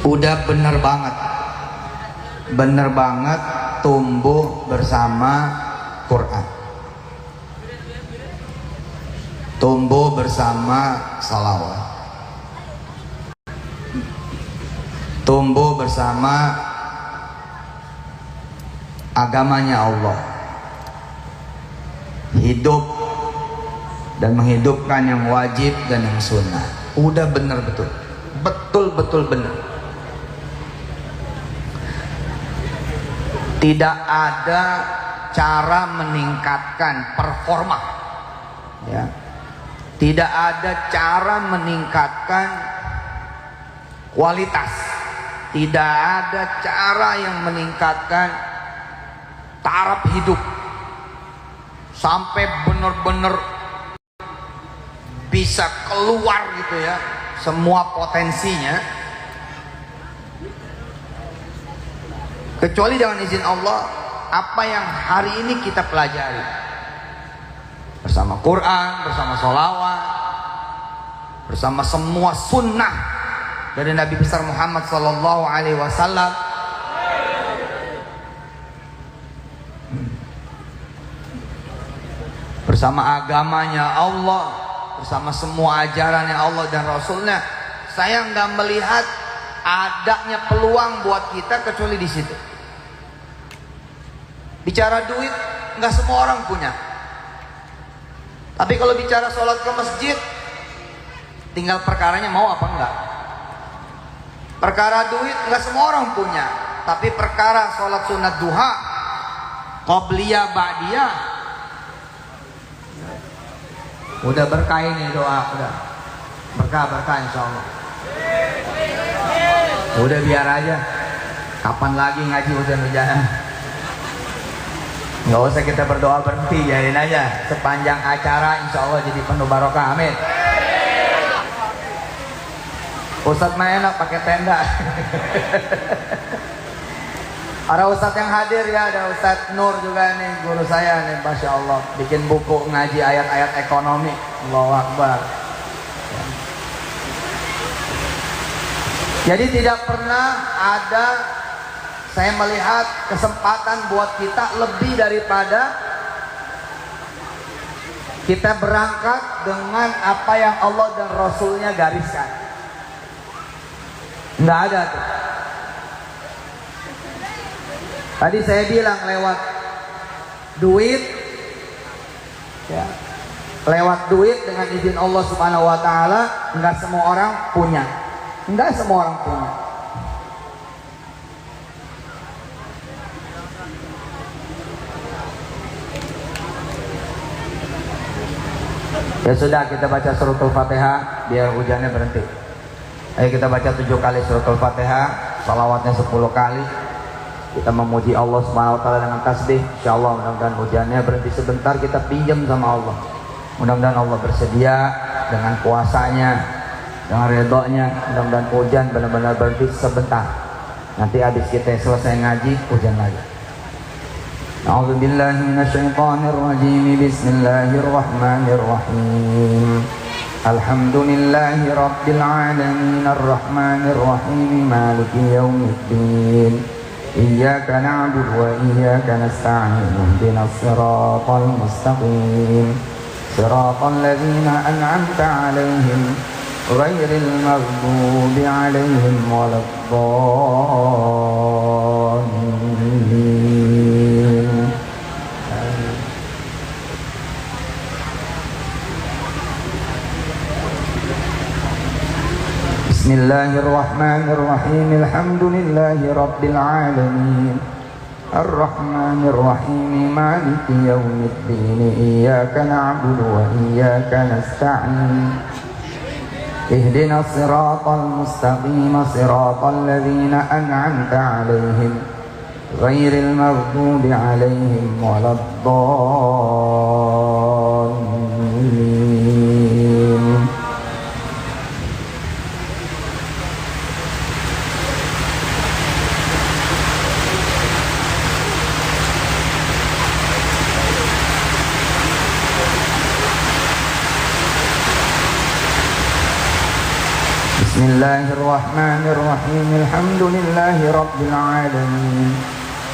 Udah bener banget tumbuh bersama Quran, tumbuh bersama salawat, tumbuh bersama agamanya Allah, hidup dan menghidupkan yang wajib dan yang sunnah. Udah bener, betul bener. Tidak ada cara meningkatkan performa, ya. Tidak ada cara meningkatkan kualitas. Tidak ada cara yang meningkatkan taraf hidup sampai benar-benar bisa keluar gitu ya semua potensinya, kecuali dengan izin Allah apa yang hari ini kita pelajari bersama Quran, bersama sholawat, bersama semua sunnah dari Nabi besar Muhammad Sallallahu Alaihi Wasallam. Bersama agamanya Allah, bersama semua ajarannya Allah dan Rasulnya. Saya nggak melihat adanya peluang buat kita kecuali di situ. Bicara duit, nggak semua orang punya. Tapi kalau bicara sholat ke masjid, tinggal perkaranya mau apa enggak. Perkara duit nggak semua orang punya. Tapi perkara sholat sunat duha, qobliyah ba'diyah, udah berkah ini doa, udah berkah insya Allah. Udah biar aja, kapan lagi ngaji hujan-hujanan. Nggak usah kita berdoa berhenti, jadiin aja sepanjang acara insya Allah jadi penuh barokah, amin. Ustadz mah enak pakai tenda. Ada Ustadz yang hadir ya, ada Ustadz Nur juga nih, guru saya nih, Masya Allah, bikin buku ngaji ayat-ayat ekonomi. Allahu Akbar. Jadi tidak pernah ada saya melihat kesempatan buat kita lebih daripada kita berangkat dengan apa yang Allah dan Rasulnya gariskan. Nggak ada tuh. Tadi saya bilang lewat duit, ya, lewat duit dengan izin Allah Subhanahu Wa Taala, nggak semua orang punya, nggak semua orang punya. Ya sudah, kita baca suratul Fatihah biar hujannya berhenti. Ayo kita baca 7 kali suratul Fatihah, salawatnya 10 kali. Kita memuji Allah Subhanahu Wa Taala dengan tasbih. Insyaallah mudah-mudahan hujannya berhenti sebentar, kita pinjam sama Allah. Mudah-mudahan Allah bersedia dengan kuasanya, dengan ridhonya. Mudah-mudahan hujan benar-benar berhenti sebentar. Nanti habis kita selesai ngaji, hujan lagi. أعوذ بالله من الشيطان الرجيم بسم الله الرحمن الرحيم الحمد لله رب العالمين الرحمن الرحيم مالك يوم الدين إياك نعبد وإياك نستعين اهدنا الصراط المستقيم صراط الذين أنعمت عليهم غير المغضوب عليهم ولا الضالين. Bismillahirrahmanirrahim. Alhamdulillahi rabbil alamin. Ar-Rahmanir-Rahim. Maliki yaumiddin. Iyyaka na'budu wa iyyaka nasta'in. Ihdinas siratal mustaqim. Siratal ladzina an'amta 'alaihim ghairil maghdubi 'alaihim waladdallin. Bismillahirrahmanirrahim. Alhamdulillahi rabbil alamin.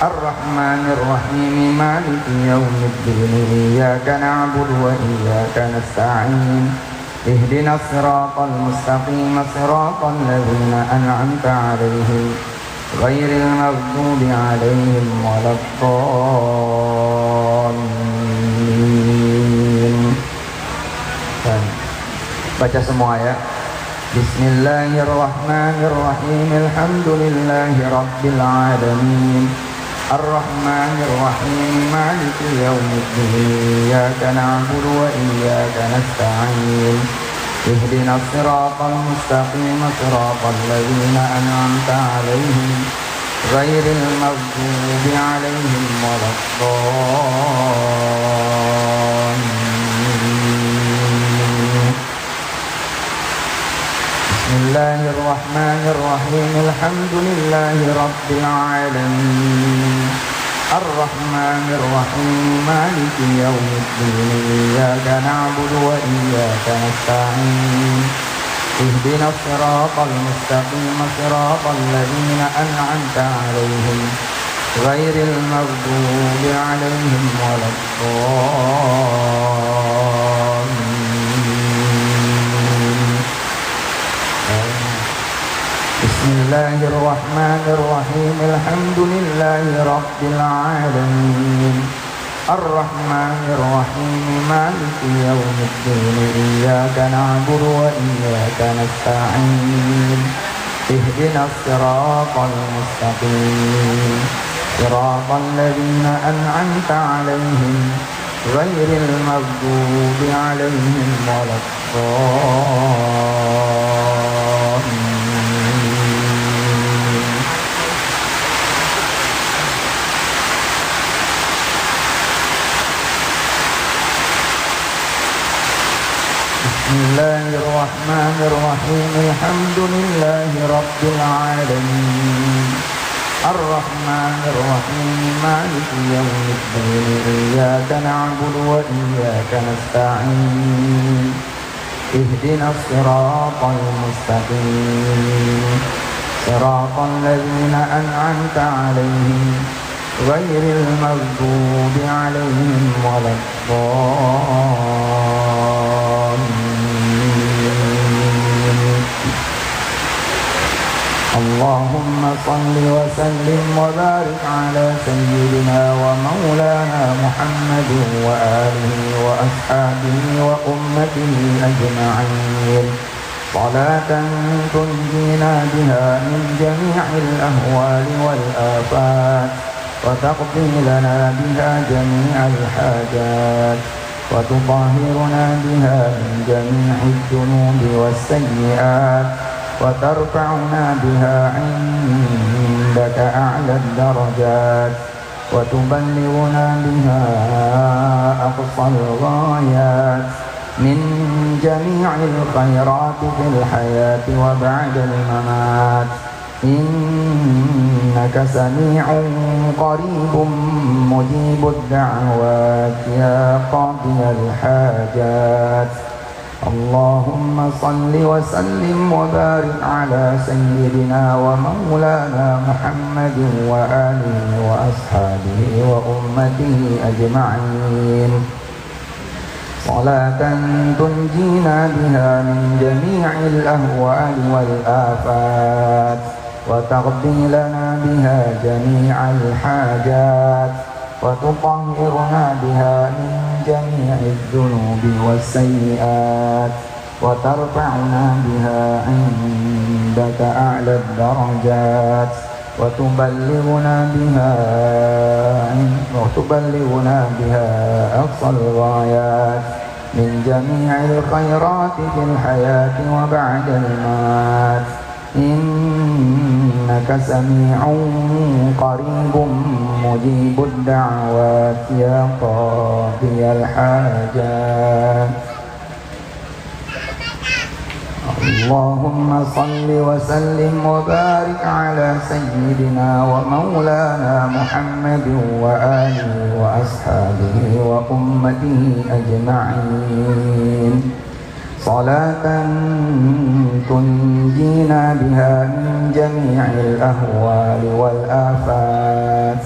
Ar-Rahmanir-Rahim. Maliki yaumiddin. Iyyaka na'budu wa iyyaka nasta'in. Ihdinas siratal mustaqim. Siratal ladzina an'amta 'alaihim ghairil maghdubi 'alaihim waladdallin. Baca semua ya. Bismillahirrahmanirrahim. Alhamdulillahi rabbil alamin. Ar-Rahmanir-Rahim. Maliki yaumiddin. Iyyaka na'budu wa iyyaka nasta'in. Ihdinas siratal mustaqim. Siratal ladzina an'amta 'alaihim ghairil maghdubi 'alaihim waladdallin. Bismillahirrahmanirrahim. Alhamdulillahi rabbil alamin. Ar-Rahmanir-Rahim. Maliki yaumiddin. Iyyaka na'budu wa iyyaka nasta'in. Ihdinas siratal mustaqim. Siratal ladzina an'amta 'alaihim ghairil maghdubi 'alaihim waladdallin. Bismillahirrahmanirrahim. Alhamdulillahi rabbil alamin. Ar-Rahmanir-Rahim. Maliki yaumiddin. Iyyaka na'budu wa iyyaka nasta'in. Ihdinas siratal mustaqim. Siratal ladzina an'amta 'alaihim ghairil maghdubi 'alaihim waladdallin. Bismillahirrahmanirrahim. Alhamdulillahi rabbil alamin. Ar-Rahmanir-Rahim. Maliki yaumiddin. Iyyaka na'budu wa iyyaka nasta'in. Ihdinas siratal mustaqim. Siratal ladzina an'amta 'alaihim ghairil maghdubi 'alaihim waladdallin. Allahumma salli wa sallim wa barik ala sayyidina wa maulana Muhammadin wa alihi wa ashabihi wa ummatihi ajma'in. Salatan tunjina biha min jami'il ahwali wal afat wa taqdi lana biha jami'al hajat wa tutahhiruna biha min jami'id dunubi was sayyi'at wa tarfa'una biha 'indaka a'la ad-darajat wa tuballighuna biha aqsal ghayat min jami'il khairati fil hayati wa ba'dal mamat. Innaka sami'un qaribun mujibud da'wat ya qadiyal hajat. Allahumma salli wa sallim wa barik ala sayyidina wa maulana Muhammadin wa alihi wa ashabihi wa ummatihi ajma'in. Salatan tunjina biha min jami'il ahwali wal afat wa taqdi lana biha jami'al hajat wa tutahhiruna biha min jami'id dunubi was sayyi'at wa tarfa'una biha 'indaka a'la ad-darajat wa tuballighuna biha aqsal ghayat min jami'il khairati fil hayati wa ba'dal mamat. Innaka sami'un qaribun mujibud da'wat ya qadiyal hajat. Allahumma salli wa sallim wa barik ala sayyidina wa maulana Muhammadin wa alihi wa ashabihi wa ummatihi ajma'in. صلاة تنجينا بها من جميع الأهوال والآفات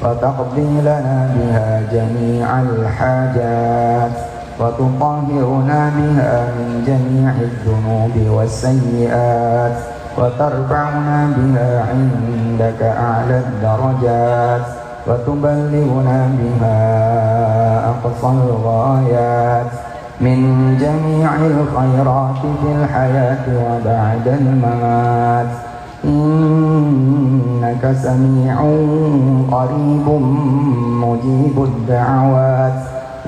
وتقضي لنا بها جميع الحاجات وتطهرنا بها من جميع الذنوب والسيئات وترفعنا بها عندك أعلى الدرجات وتبلغنا بها أقصى الغايات من جميع الخيرات في الحياة وبعد الممات إنك سميع قريب مجيب الدعوات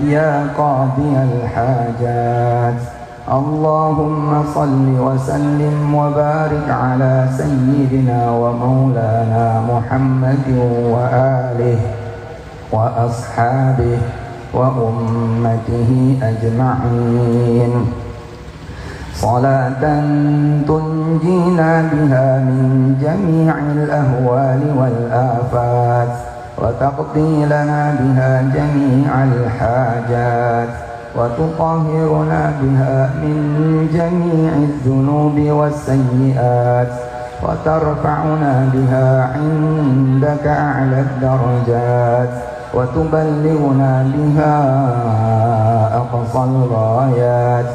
يا قاضي الحاجات اللهم صل وسلم وبارك على سيدنا ومولانا محمد وآله وأصحابه وأمته أجمعين صلاة تنجينا بها من جميع الأهوال والآفات وتقضي لنا بها جميع الحاجات وتطهرنا بها من جميع الذنوب والسيئات وترفعنا بها عندك أعلى الدرجات وتبلغنا بها أقصى الغايات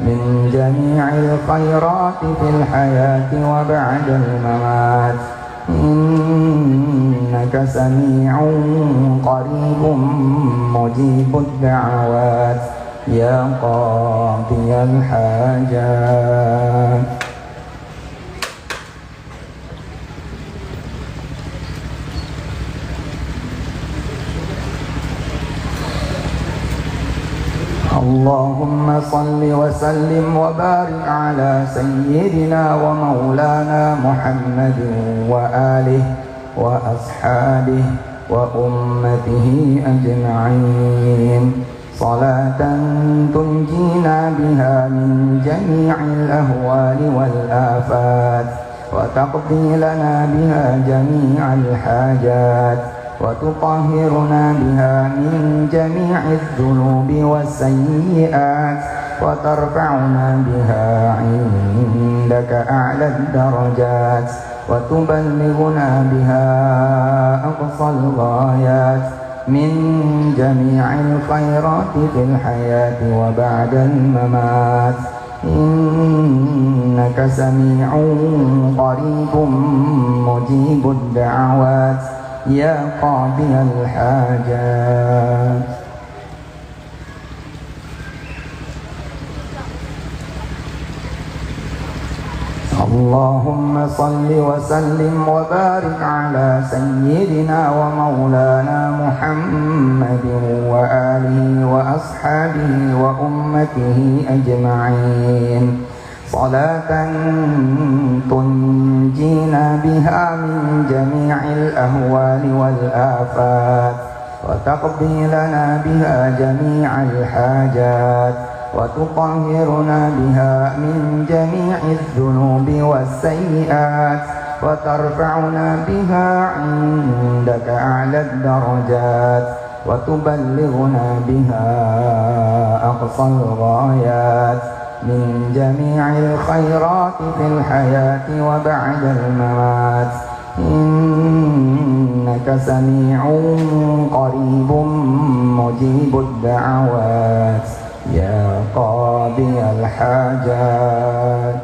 من جميع الخيرات في الحياة وبعد الممات إنك سميع قريب مجيب الدعوات يا قاضي الحاجات اللهم صل وسلم وبارك على سيدنا ومولانا محمد وآله وأصحابه وأمته أجمعين صلاة تنجينا بها من جميع الأهوال والآفات وتقضي لنا بها جميع الحاجات وتطهرنا بها من جميع الذنوب والسيئات وترفعنا بها عندك أعلى الدرجات وتبلغنا بها أقصى الغايات من جميع الخيرات في الحياة وبعد الممات إنك سميع قريب مجيب الدعوات يا قاضي الحاجات اللهم صل وسلم وبارك على سيدنا ومولانا محمد وآله وأصحابه وأمته أجمعين صلاة تنجينا بها من جميع الأهوال والآفات وتقضي لنا بها جميع الحاجات وتطهرنا بها من جميع الذنوب والسيئات وترفعنا بها عندك أعلى الدرجات وتبلغنا بها أقصى الغايات من جميع الخيرات في الحياة وبعد الممات إنك سميع قريب مجيب الدعوات يا قاضي الحاجات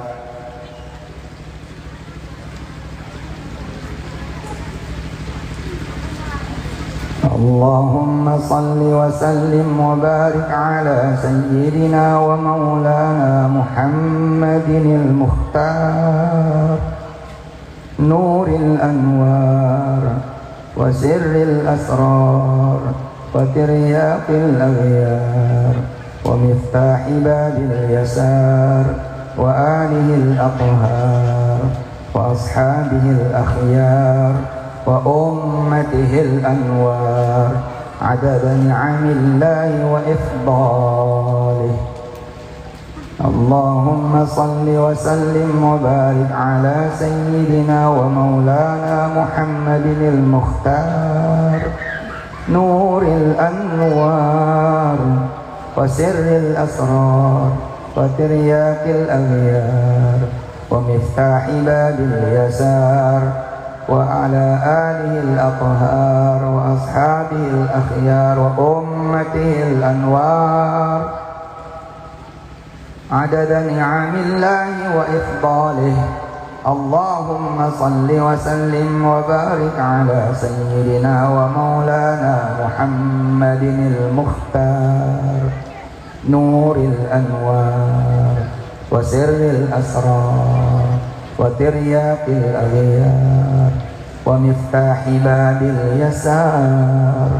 اللهم صل وسلم وبارك على سيدنا ومولانا محمد المختار نور الأنوار وسر الأسرار وترياق الأغيار ومفتاح باب اليسار وآله الأطهار وأصحابه الأخيار وأمته الأنوار عدد نعم الله وإفضاله اللهم صل وسلم وبارك على سيدنا ومولانا محمد المختار نور الأنوار وسر الأسرار وترياق الأغيار ومفتاح باب اليسار وعلى آله الأطهار وأصحابه الأخيار وأمته الأنوار عدد نعم الله وإفضاله. اللهم صل وسلم وبارك على سيدنا ومولانا محمد المختار نور الأنوار وسر الأسرار وترياق الأغيار ومفتاح باب اليسار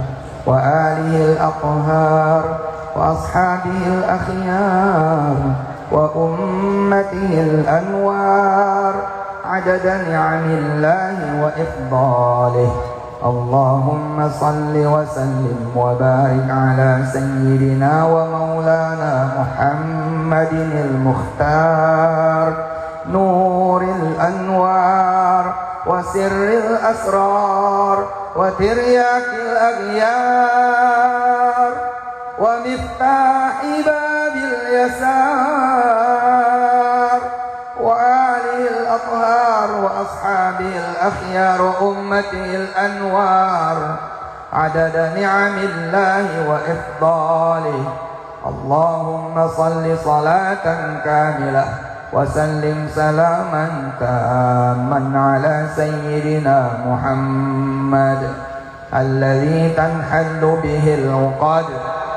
وآله الأطهار وأصحابه الأخيار وأمته الأنوار عدد نعم الله وإفضاله. اللهم صل وسلم وبارك على سيدنا ومولانا محمد المختار نور الأنوار وسر الأسرار وترياق الأغيار ومفتاح باب اليسار وآله الأطهار وأصحابه الأخيار وأمته الأنوار عدد نعم الله وإفضاله. اللهم صل صلاة كاملة وسلم سلاما تاما على سيدنا محمد الذي تنحل به العقد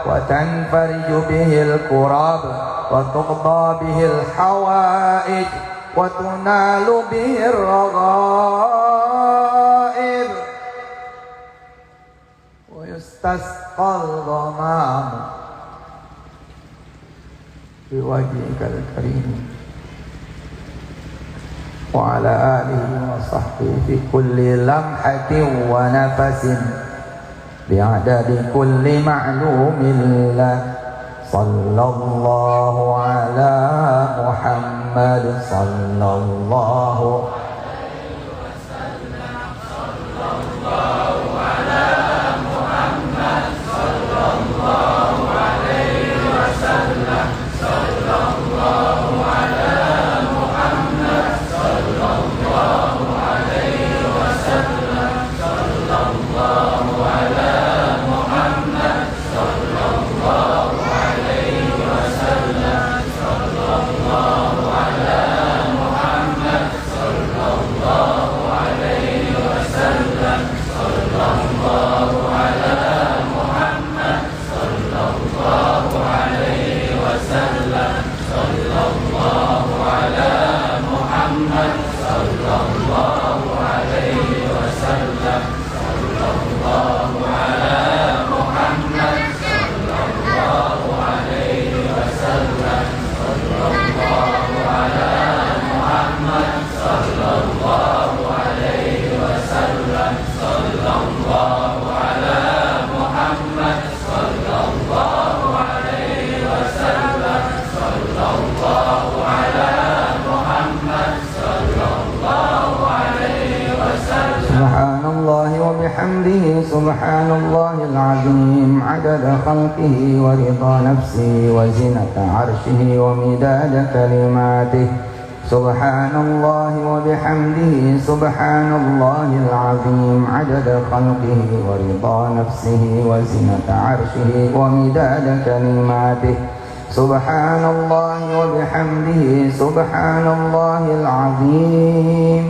وتنفرج به الكراب وتقضى به الحوائج وتنال به الرغائب ويستسقى الغمام بوجهك الكريم وعلى آله وصحبه في كل لمحة ونفس بعدد كل معلوم لك. صلى الله على محمد صلى الله عليه وسلم صلى الله على محمد صلى الله عليه وسلم صلى الله على محمد صلى الله عليه وسلم صلى الله على محمد صلى الله عليه وسلم صلى الله على محمد صلى الله عليه وسلم صلى الله على محمد صلى الله عليه وسلم صلى الله على محمد صلى الله عليه وسلم صلى الله على محمد صلى الله عليه وسلم صلى الله على محمد صلى الله عليه وسلم صلى الله على محمد صلى الله عليه وسلم صلى الله على محمد صلى الله عليه وسلم. سبحان الله وبحمده سبحان الله العظيم عدد خلقه ورضا نفسه وزنة عرشه ومداد كلماته. سبحان الله وبحمده سبحان الله العظيم عدد خلقه ورضا نفسه وزنة عرشه ومداد كلماته. سبحان الله وبحمده سبحان الله العظيم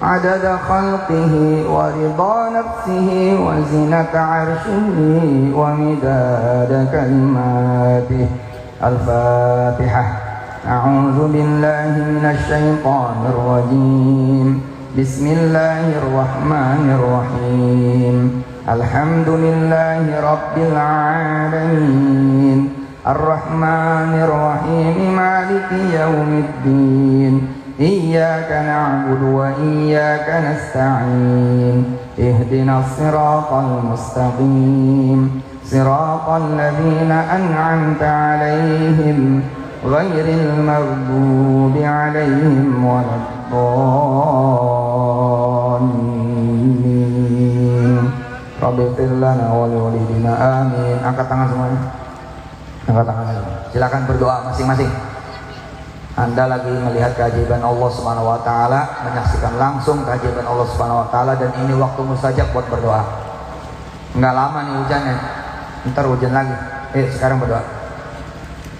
عدد خلقه ورضا نفسه وزنة عرشه ومداد كلماته. الفاتحة. أعوذ بالله من الشيطان الرجيم. بسم الله الرحمن الرحيم. الحمد لله رب العالمين الرحمن الرحيم مالك يوم الدين. إياك نعبد وإياك نستعين. اهدنا الصراط المستقيم صراط الذين أنعمت عليهم غير المغضوب عليهم ولا الضالين. Rabbi ighfir lana wa liwalidina amin. Angkat tangan semuanya. Angkat tangan. Silakan berdoa masing-masing. Anda lagi melihat keajaiban Allah Subhanahu wa taala, menyaksikan langsung keajaiban Allah Subhanahu wa taala, dan ini waktu mustajab buat berdoa. Enggak lama nih hujannya. Ntar hujan lagi. Sekarang berdoa.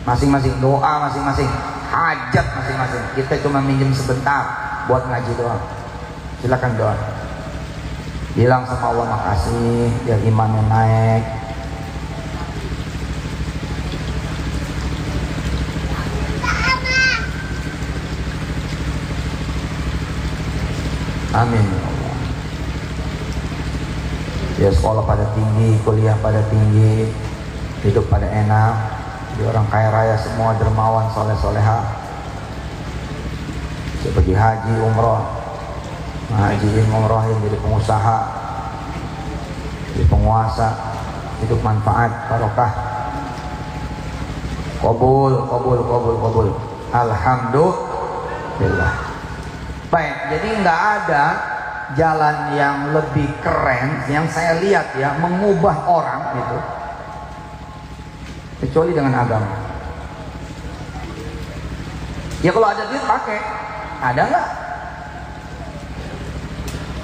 Masing-masing doa masing-masing. Hajat masing-masing. Kita cuma minjem sebentar buat ngaji doa. Silakan doa. Bilang sama Allah makasih biar imannya naik. Amin ya Allah. Ya sekolah pada tinggi, kuliah pada tinggi, hidup pada enak, jadi orang kaya raya semua, dermawan, soleh soleha, seperti haji, umroh, haji, umrohin, jadi pengusaha, jadi penguasa, hidup manfaat, barokah, qabul. Alhamdulillah. Baik, jadi nggak ada jalan yang lebih keren yang saya lihat ya, mengubah orang gitu, kecuali dengan agama. Ya kalau ada duit pakai, ada nggak?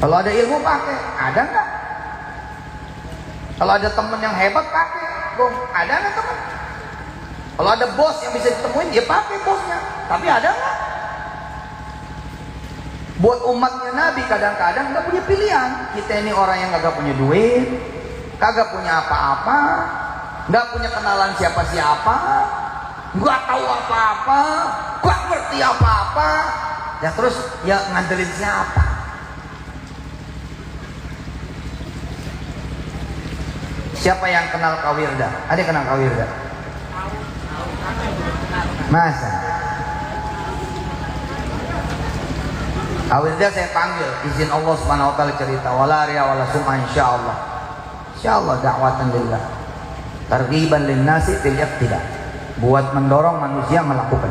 Kalau ada ilmu pakai, ada nggak? Kalau ada temen yang hebat pakai, ada nggak temen? Kalau ada bos yang bisa ditemuin, dia pakai bosnya. Tapi ada nggak? Buat umatnya Nabi kadang-kadang nggak punya pilihan. Kita ini orang yang kagak punya duit, kagak punya apa-apa, nggak punya kenalan siapa-siapa, nggak tahu apa-apa, nggak ngerti apa-apa. Ya terus ya ngandelin siapa? Siapa yang kenal Kawirda? Ada yang kenal Kawirda? Masa? Kawirda saya panggil, izin Allah Subhanahu wa taala cerita, wala riya wala sum'ah insyaallah. Insyaallah da'watan lillah. Targhiban linnasi fil iqtida. Buat mendorong manusia melakukan.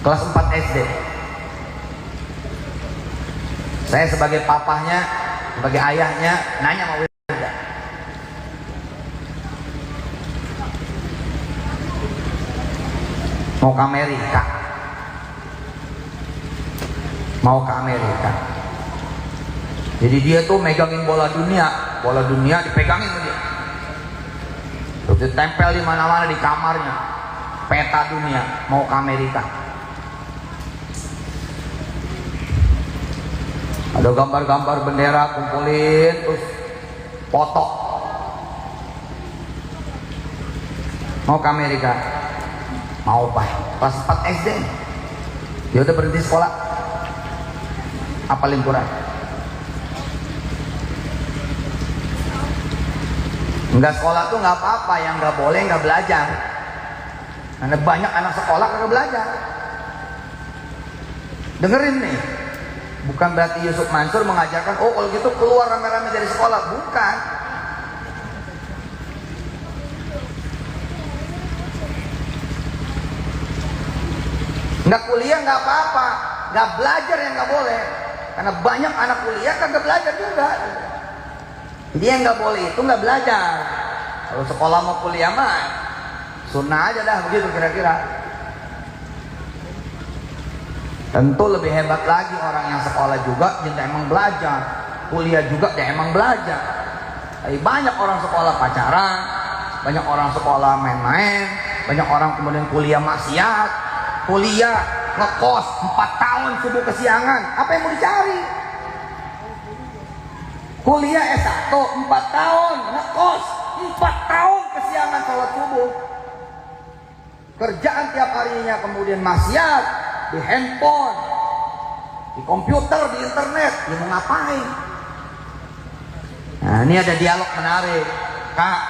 Kelas 4 SD. Saya sebagai papahnya, sebagai ayahnya nanya sama Wirda. Mau ke Amerika. Mau ke Amerika. Jadi dia tuh megangin bola dunia dipegangin sama dia. Terus ditempel di mana-mana di kamarnya. Peta dunia, mau ke Amerika. Ada gambar-gambar bendera, kumpulin terus foto. Mau ke Amerika. Mau Pak. Kelas 4 SD. Dia udah berhenti sekolah. Apalin Quran. Enggak sekolah tuh nggak apa-apa, yang nggak boleh nggak belajar. Karena banyak anak sekolah kagak belajar. Dengerin nih, bukan berarti Yusuf Mansur mengajarkan, oh kalau gitu keluar rame-rame dari sekolah, bukan. Nggak kuliah nggak apa-apa, nggak belajar yang nggak boleh. Karena banyak anak kuliah kagak belajar juga. Jadi yang nggak boleh itu nggak belajar. Kalau sekolah mau kuliah mah sunnah aja dah, begitu kira-kira. Tentu lebih hebat lagi orang yang sekolah juga dia emang belajar, kuliah juga dia emang belajar. Tapi banyak orang sekolah pacaran, banyak orang sekolah main-main, banyak orang kemudian kuliah maksiat, kuliah ngekos 4 tahun subuh kesiangan. Apa yang mau dicari? Kuliah S1 4 tahun ngekos 4 tahun kesiangan sholat subuh. Kerjaan tiap harinya kemudian maksiat di handphone, di komputer, di internet. Dia mau ngapain? Nah ini ada dialog menarik. Kak,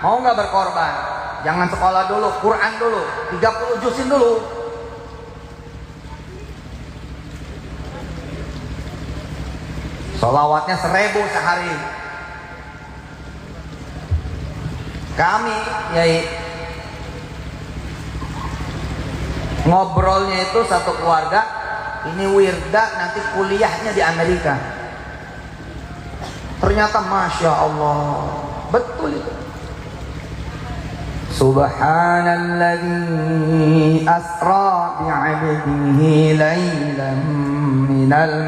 mau nggak berkorban? Jangan sekolah dulu, Quran dulu, 30 juzin dulu. Sholawatnya 1000 sehari. Kami Yai ngobrolnya itu satu keluarga, ini Wirda nanti kuliahnya di Amerika. Ternyata Masya Allah, betul itu. Subhanalladzi asra bi'abdihi laylan minal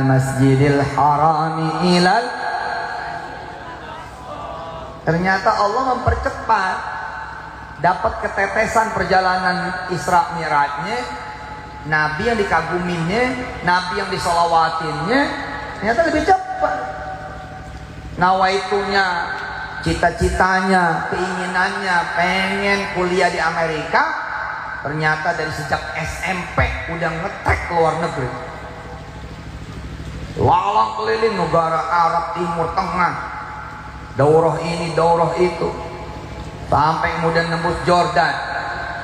masjidil haram ilal. Ternyata Allah mempercepat dapat ketetesan perjalanan Isra Mi'rajnya, Nabi yang dikaguminya, Nabi yang disolawatinnya, ternyata lebih cepat. Nawaitunya, cita-citanya, keinginannya pengen kuliah di Amerika, ternyata dari sejak SMP udah ngetrek ke luar negeri, lalang keliling negara Arab Timur Tengah, daurah ini daurah itu, sampai kemudian nembus Jordan,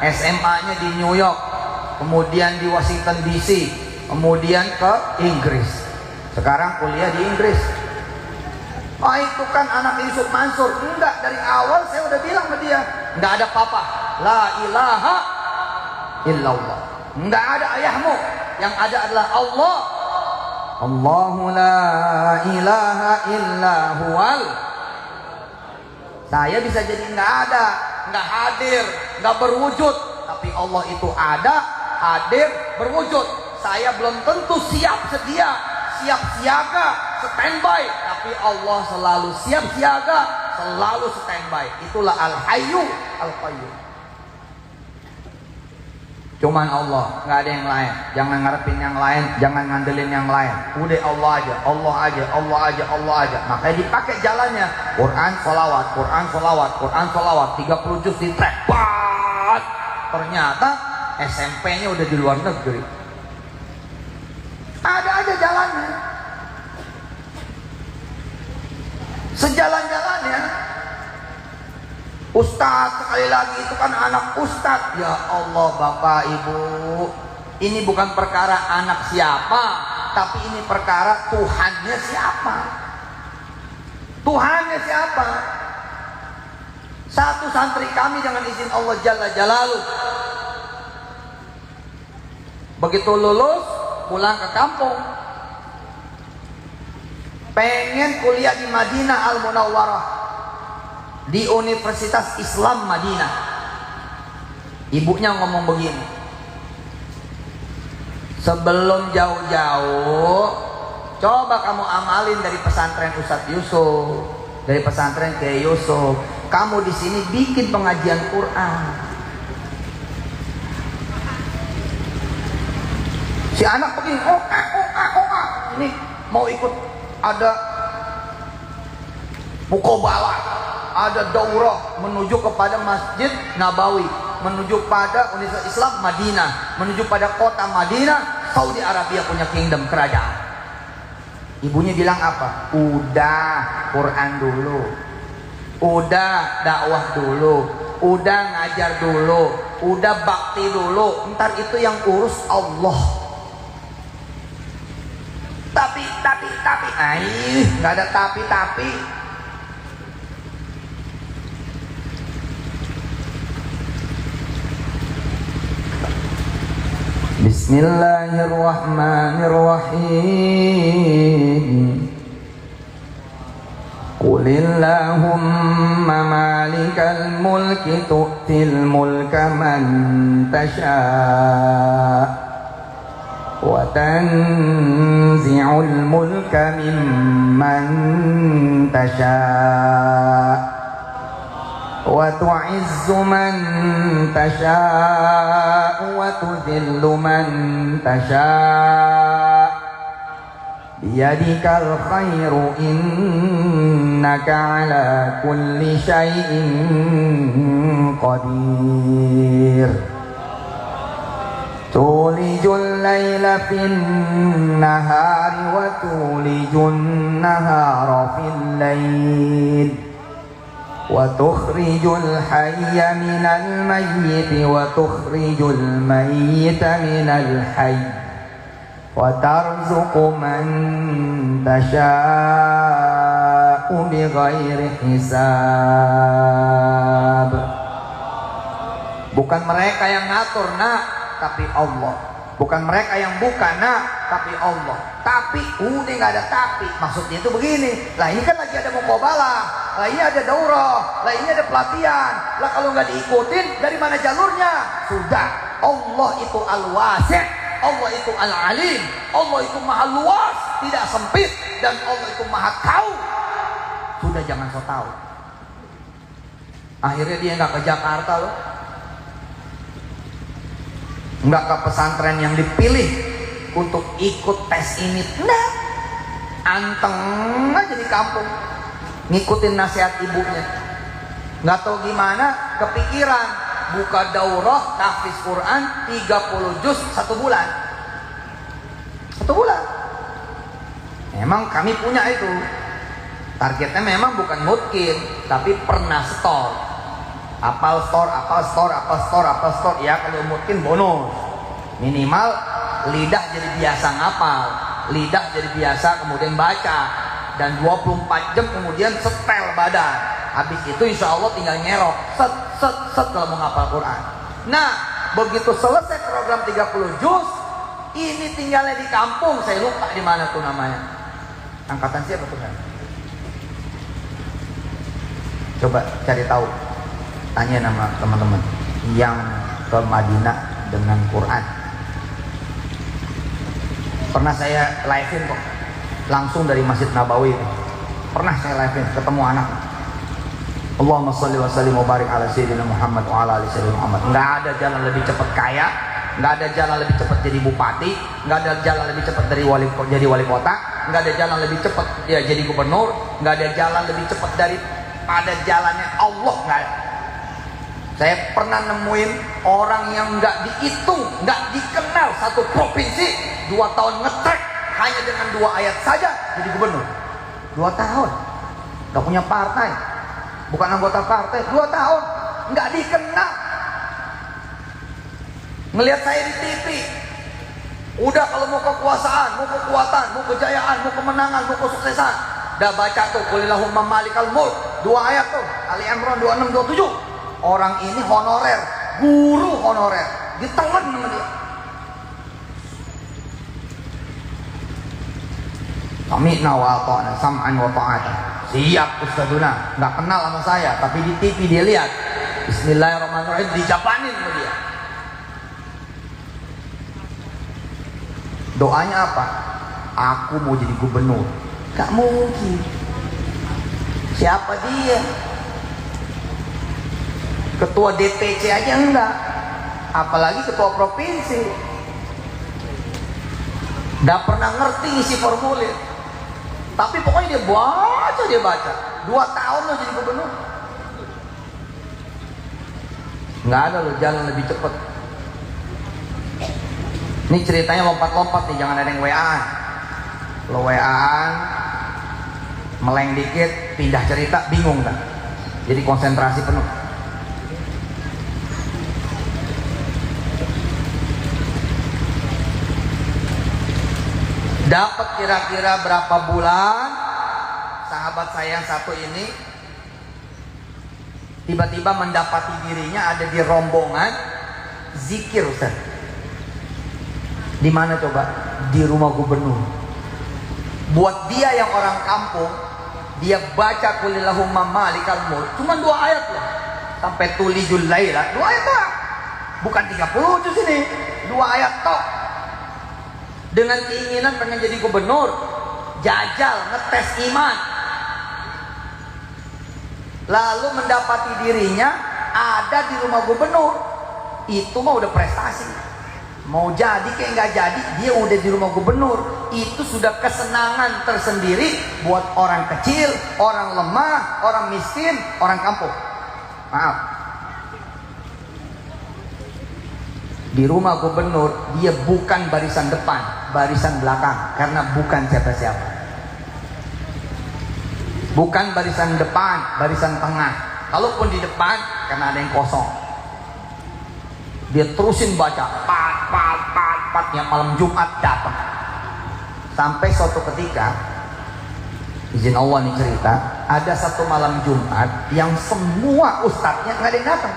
SMA-nya di New York, kemudian di Washington DC, kemudian ke Inggris, sekarang kuliah di Inggris. Oh itu kan anak Yusuf Mansur. Enggak, dari awal saya udah bilang sama dia, enggak ada papa, la ilaha illallah, enggak ada ayahmu, yang ada adalah Allah. Allahu la ilaha illa huwal. Saya bisa jadi enggak ada, enggak hadir, enggak berwujud, tapi Allah itu ada, hadir, berwujud. Saya belum tentu siap sedia, siap siaga, standby, tapi Allah selalu siap siaga, selalu standby. Itulah Al-Hayyu Al-Qayyum. Cuman Allah, nggak ada yang lain. Jangan ngarepin yang lain, jangan ngandelin yang lain. Udah Allah aja, Allah aja, Allah aja, Allah aja. Makanya dipakai jalannya Quran sholawat, Quran sholawat, Quran sholawat, 30 juz di track. Ternyata SMP-nya udah di luar negeri. Ada aja jalannya, sejalan-jalannya. Ustadz, sekali lagi itu kan anak ustadz. Ya Allah Bapak Ibu, ini bukan perkara anak siapa, tapi ini perkara Tuhannya siapa. Tuhannya siapa? Satu santri kami dengan izin Allah Jalla Jalaluh, begitu lulus pulang ke kampung, pengen kuliah di Madinah Al-Munawwarah, di Universitas Islam Madinah. Ibunya ngomong begini, sebelum jauh-jauh coba kamu amalin dari pesantren Ustadz Yusuf, dari pesantren Kiai Yusuf, kamu di sini bikin pengajian Quran. Si anak begini, ini mau ikut ada mukobalah, ada daurah menuju kepada Masjid Nabawi, menuju pada Universitas Islam Madinah, menuju pada kota Madinah, Saudi Arabia punya kingdom, kerajaan. Ibunya bilang apa? Udah Quran dulu, udah dakwah dulu, udah ngajar dulu, udah bakti dulu, ntar itu yang urus Allah. Tapi, nggak ada tapi. Bismillahirrahmanirrahim. Qulillahumma malikal mulki tu'til mulka man tasha' wa tanzi'ul mulka mimman tasha' wa tu'izzu man tasha' wa tudhillu man tasha' biyadikal khairu innaka ala kulli syai'in qadir. Tulijul laila fin nahari wa tulijun nahara fil lail wa tukhrijul hayya minal mayyiti wa tukhrijul mayyita minal hayy wa tarzuqu man tasha'u bighairi hisab. Bukan mereka yang ngatur, nak, tapi Allah. Bukan mereka yang bukan, nah, tapi Allah. Tapi, ini nggak ada tapi. Maksudnya itu begini. Lah ini kan lagi ada muqabalah, lah ini ada daurah, lah ini ada pelatihan. Lah kalau nggak diikutin, dari mana jalurnya? Sudah. Allah itu al-wasi', Allah itu al-alim, Allah itu maha luas, tidak sempit, dan Allah itu maha tahu. Sudah, jangan so tahu. Akhirnya dia nggak ke Jakarta loh, nggak ke pesantren yang dipilih untuk ikut tes ini. Nah, anteng aja di kampung ngikutin nasihat ibunya. Nggak tahu gimana kepikiran buka daurah tahfiz Quran 30 juz 1 bulan. 1 bulan. Memang kami punya itu. Targetnya memang bukan mungkin, tapi pernah store. Apal store, apal store, apal store, apal store. Ya kalau mungkin bonus. Minimal lidah jadi biasa ngapal, lidah jadi biasa kemudian baca, dan 24 jam kemudian setel badan. Habis itu insya Allah tinggal nyerok, set set set kalau mau ngapal Quran. Nah, begitu selesai program 30 juz, ini tinggalnya di kampung. Saya lupa di mana tuh namanya. Angkatan siapa tuh kan? Coba cari tahu, tanya nama teman-teman yang ke Madinah dengan Quran. Pernah saya live-in kok, langsung dari Masjid Nabawi. Pernah saya live-in, ketemu anak. Allahumma sholli wa sallim wa barik ala sayyidina Muhammad wa ala ali sayyidina Muhammad. Nggak ada jalan lebih cepat kaya, nggak ada jalan lebih cepat jadi bupati, nggak ada jalan lebih cepat dari jadi wali kota, nggak ada jalan lebih cepat ya jadi gubernur, nggak ada jalan lebih cepat dari pada jalannya Allah. Nggak ada. Saya pernah nemuin orang yang nggak dihitung, nggak dikenal satu provinsi, 2 tahun ngetrek hanya dengan 2 ayat saja jadi gubernur. 2 tahun, nggak punya partai, bukan anggota partai. 2 tahun nggak dikenal. Ngelihat saya di TV, udah kalau mau kekuasaan, mau kekuatan, mau kejayaan, mau kemenangan, mau kesuksesan, udah baca tuh Qulillahumma malikal mulk, 2 ayat tuh, Ali Imran 26 27. Orang ini honorer, guru honorer, ditelan sama dia. Sami'na wa ata'na, sam'an wa ta'atan. Siap ustadzuna, nggak kenal sama saya, tapi di TV dia lihat Bismillahirrahmanirrahim, dijapanin sama dia. Doanya apa? Aku mau jadi gubernur. Gak mungkin. Siapa dia? Ketua DPC aja enggak, apalagi ketua provinsi. Gak pernah ngerti isi formulir, tapi pokoknya dia baca 2 tahun lo jadi gubernur. Nggak ada lo jalan lebih cepet. Ini ceritanya lompat-lompat nih, jangan ada yang WA-an. Lo WA-an meleng dikit, pindah cerita, bingung kan? Jadi konsentrasi penuh. Dapat kira-kira berapa bulan, sahabat saya yang satu ini tiba-tiba mendapati dirinya ada di rombongan zikir, Ustaz. Di mana coba? Di rumah gubernur. Buat dia yang orang kampung, dia baca Qulillahumma malikal mulk cuma 2 ayat loh, sampai tulijul laila 2 ayat toh, bukan 30 juz ini, 2 ayat toh. Dengan keinginan pengen jadi gubernur, jajal ngetes iman, lalu mendapati dirinya ada di rumah gubernur. Itu mah udah prestasi. Mau jadi kayak nggak jadi, dia udah di rumah gubernur. Itu sudah kesenangan tersendiri buat orang kecil, orang lemah, orang miskin, orang kampung. Maaf, di rumah gubernur dia bukan barisan depan, barisan belakang, karena bukan siapa-siapa. Bukan barisan depan, barisan tengah. Kalaupun di depan, karena ada yang kosong, dia terusin baca pat yang malam Jumat datang. Sampai suatu ketika, izin Allah nih cerita, ada satu malam Jumat yang semua ustadznya nggak ada yang datang.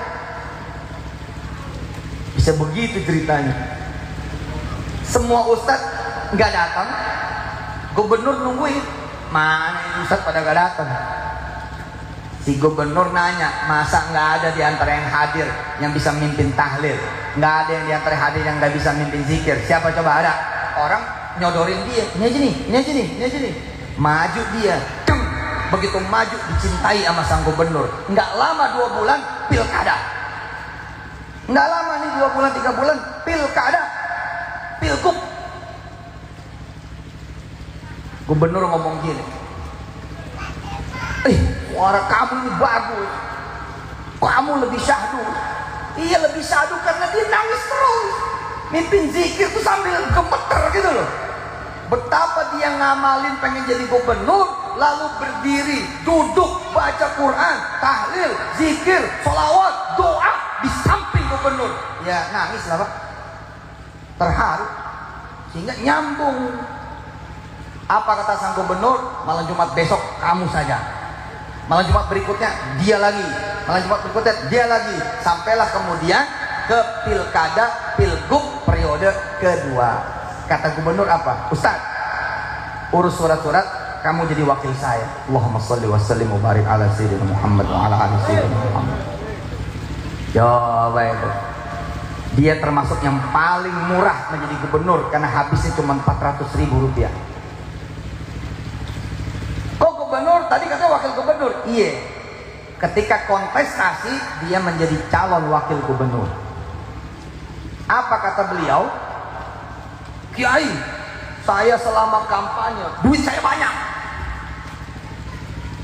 Bisa begitu ceritanya. Semua ustadz nggak datang, gubernur nungguin, mana ini ustadz pada nggak datang. Si gubernur nanya, masa nggak ada di antara yang hadir yang bisa mimpin tahlil? Nggak ada yang di antara yang hadir yang nggak bisa mimpin zikir? Siapa coba ada? Orang nyodorin dia, ini aja nih, ini aja nih, ini aja nih. Maju dia, begitu maju dicintai sama sang gubernur. Nggak lama 2 bulan pilkada. Nggak lama nih 2 bulan 3 bulan pilkada, pilgub. Gubernur ngomong gini, suara kamu ini bagus, kamu lebih syahdu. Iya lebih syahdu karena dia nangis terus. Mimpin zikir tuh sambil gemeter gitu loh. Betapa dia ngamalin pengen jadi gubernur, lalu berdiri, duduk, baca Quran, tahlil, zikir, sholawat, doa di samping gubernur. Ya nangis lah Pak, terharu, sehingga nyambung. Apa kata sang gubernur? Malam Jumat besok kamu saja, malam Jumat berikutnya dia lagi, malam Jumat berikutnya dia lagi, sampailah kemudian ke pilkada, pilgub periode kedua. Kata gubernur apa? Ustaz, urus surat-surat, kamu jadi wakil saya. Allahumma sholli wa sallim wa barik ala sayyidina Muhammad wa ala ali sayyidina Muhammad. Coba itu. Dia termasuk yang paling murah menjadi gubernur karena habisnya cuma 400.000 rupiah. Kok gubernur? Tadi katanya wakil gubernur. Iya. Ketika kontestasi dia menjadi calon wakil gubernur. Apa kata beliau? Kiai, saya selama kampanye duit saya banyak.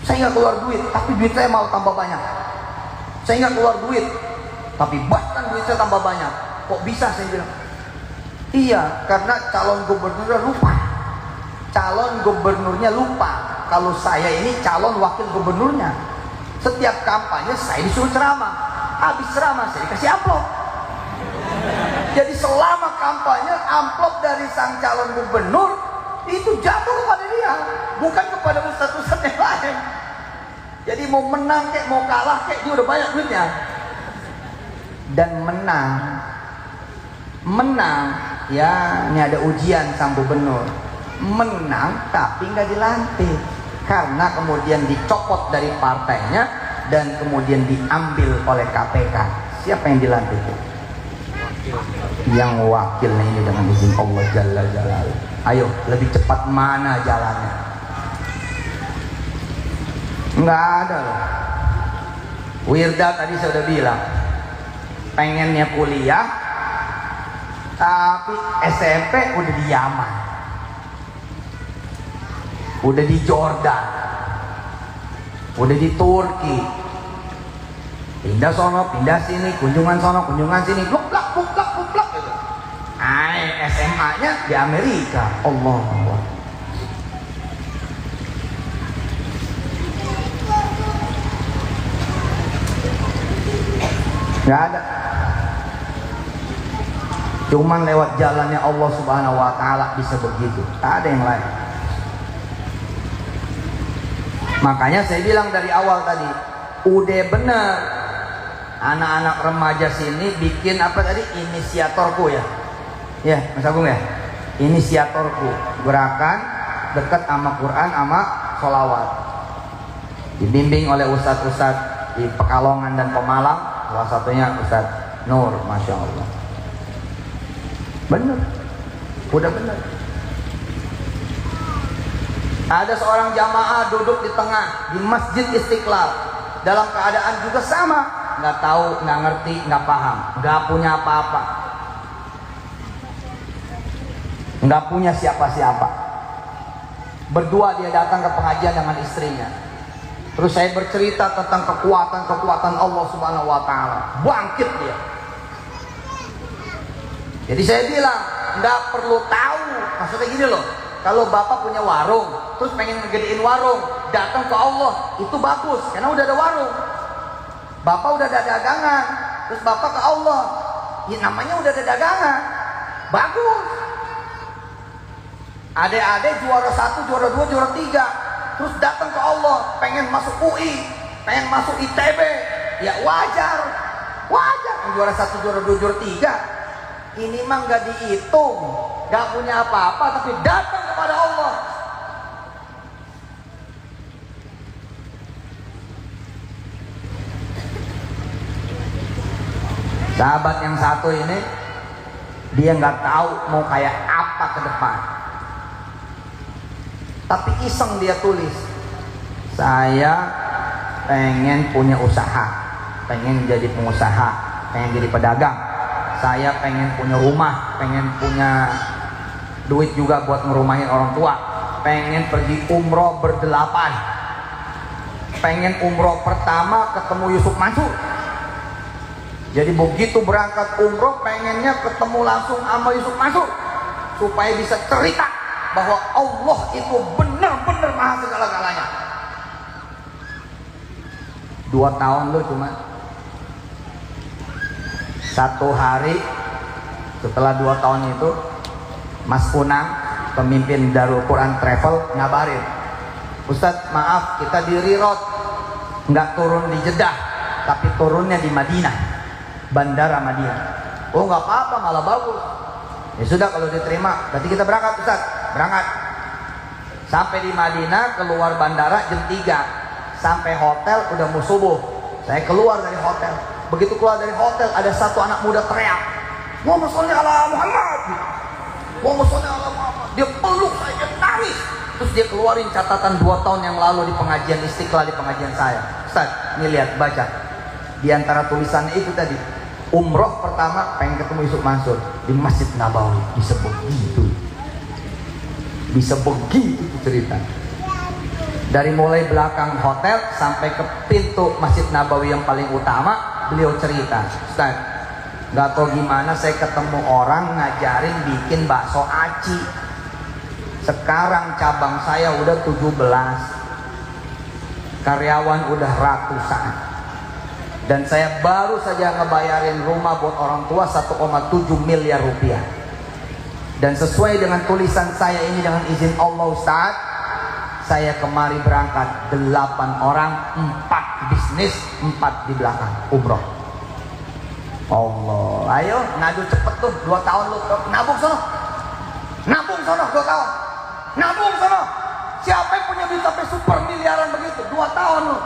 Saya nggak keluar duit, tapi duit saya mau tambah banyak. Saya nggak keluar duit, tapi bahkan duit saya tambah banyak. Kok bisa? Saya bilang, iya, karena calon gubernurnya lupa. Calon gubernurnya lupa kalau saya ini calon wakil gubernurnya. Setiap kampanye saya disuruh ceramah, habis ceramah saya dikasih amplop. Jadi selama kampanye amplop dari sang calon gubernur itu jatuh kepada dia, bukan kepada ustadz-ustadz yang lain. Jadi mau menang kek, mau kalah kek, dia udah banyak duitnya. Dan menang, ya ini ada ujian sang gubernur. Menang tapi nggak dilantik karena kemudian dicopot dari partainya dan kemudian diambil oleh KPK. Siapa yang dilantik? Yang wakilnya ini dengan izin Allah Jalla Jalaluhu. Ayo, lebih cepat mana jalannya? Nggak ada loh. Wirda tadi saya udah bilang pengennya kuliah, tapi SMP udah di Yaman, udah di Jordan, udah di Turki, pindah sono, pindah sini, kunjungan sono, kunjungan sini, buklak gitu. SMA-nya di Amerika. Allah. Nggak ada. Cuman lewat jalannya Allah Subhanahu wa Ta'ala bisa begitu. Tak ada yang lain. Makanya saya bilang dari awal tadi, udah bener anak-anak remaja sini bikin apa tadi, inisiatorku ya. Ya, Mas Agung ya. Inisiatorku, gerakan dekat sama Quran sama sholawat. Dibimbing oleh ustadz-ustadz di Pekalongan dan Pemalang, salah satunya Ustadz Nur, Masya Allah. Bener, udah bener. Ada seorang jamaah duduk di tengah di Masjid Istiqlal dalam keadaan juga sama, nggak tahu, nggak ngerti, nggak paham, nggak punya apa-apa, nggak punya siapa-siapa. Berdua dia datang ke pengajian dengan istrinya. Terus saya bercerita tentang kekuatan Allah Subhanahu wa Ta'ala. Bangkit dia. Jadi saya bilang, nggak perlu tahu. Maksudnya gini loh, kalau bapak punya warung, terus pengen ngegedein warung, datang ke Allah, itu bagus, karena udah ada warung. Bapak udah ada dagangan, terus bapak ke Allah, ya namanya udah ada dagangan, bagus. Adik-adik juara 1, juara 2, juara 3, terus datang ke Allah, pengen masuk UI, pengen masuk ITB, ya wajar. Yang juara 1, juara 2, juara 3, ini mah nggak dihitung. gak punya apa-apa, tapi datang kepada Allah. Sahabat yang satu ini, dia nggak tahu mau kayak apa ke depan, tapi iseng dia tulis, saya pengen punya usaha, pengen jadi pengusaha, pengen jadi pedagang, saya pengen punya rumah, pengen punya duit juga buat ngerumahin orang tua, pengen pergi umroh berdelapan, pengen umroh pertama ketemu Yusuf Mansur. Jadi begitu berangkat umroh pengennya ketemu langsung sama Yusuf Mansur, supaya bisa cerita bahwa Allah itu benar-benar maha segala-galanya. 2 tahun lo cuma. Satu hari setelah 2 tahun itu, Mas Kunang, pemimpin Darul Quran Travel, ngabarin, Ustadz maaf kita di Rirot, nggak turun di Jeddah, tapi turunnya di Madinah, Bandara Madinah. Oh nggak apa-apa, malah bagus. Ya sudah kalau diterima, berarti kita berangkat Ustadz, berangkat. Sampai di Madinah, keluar bandara jam 3. Sampai hotel udah mau subuh. Saya keluar dari hotel. Begitu keluar dari hotel, ada satu anak muda teriak, Muhammad sholli ala Muhammad, Muhammad sholli ala Muhammad. Dia peluk saya, dia nangis. Terus dia keluarin catatan 2 tahun yang lalu di pengajian Istiqlal, di pengajian saya. Ustaz, ini lihat, baca. Di antara tulisannya itu tadi, umroh pertama pengen ketemu Yusuf Mansur di Masjid Nabawi. Bisa begitu. Bisa begitu cerita. Dari mulai belakang hotel sampai ke pintu Masjid Nabawi yang paling utama, beliau cerita, Ustaz, gak tau gimana saya ketemu orang ngajarin bikin bakso aci. Sekarang cabang saya udah 17, karyawan udah ratusan, dan saya baru saja ngebayarin rumah buat orang tua 1,7 miliar rupiah. Dan sesuai dengan tulisan saya ini, dengan izin Allah Ustaz, saya kemari berangkat 8 orang, 4 bisnis, 4 di belakang umroh. Allah, ayo ngadu cepet tuh, 2 tahun lu nabung sono, nabung sono 2 tahun, nabung sono. Siapa yang punya duit sampai super miliaran begitu? 2 tahun lu.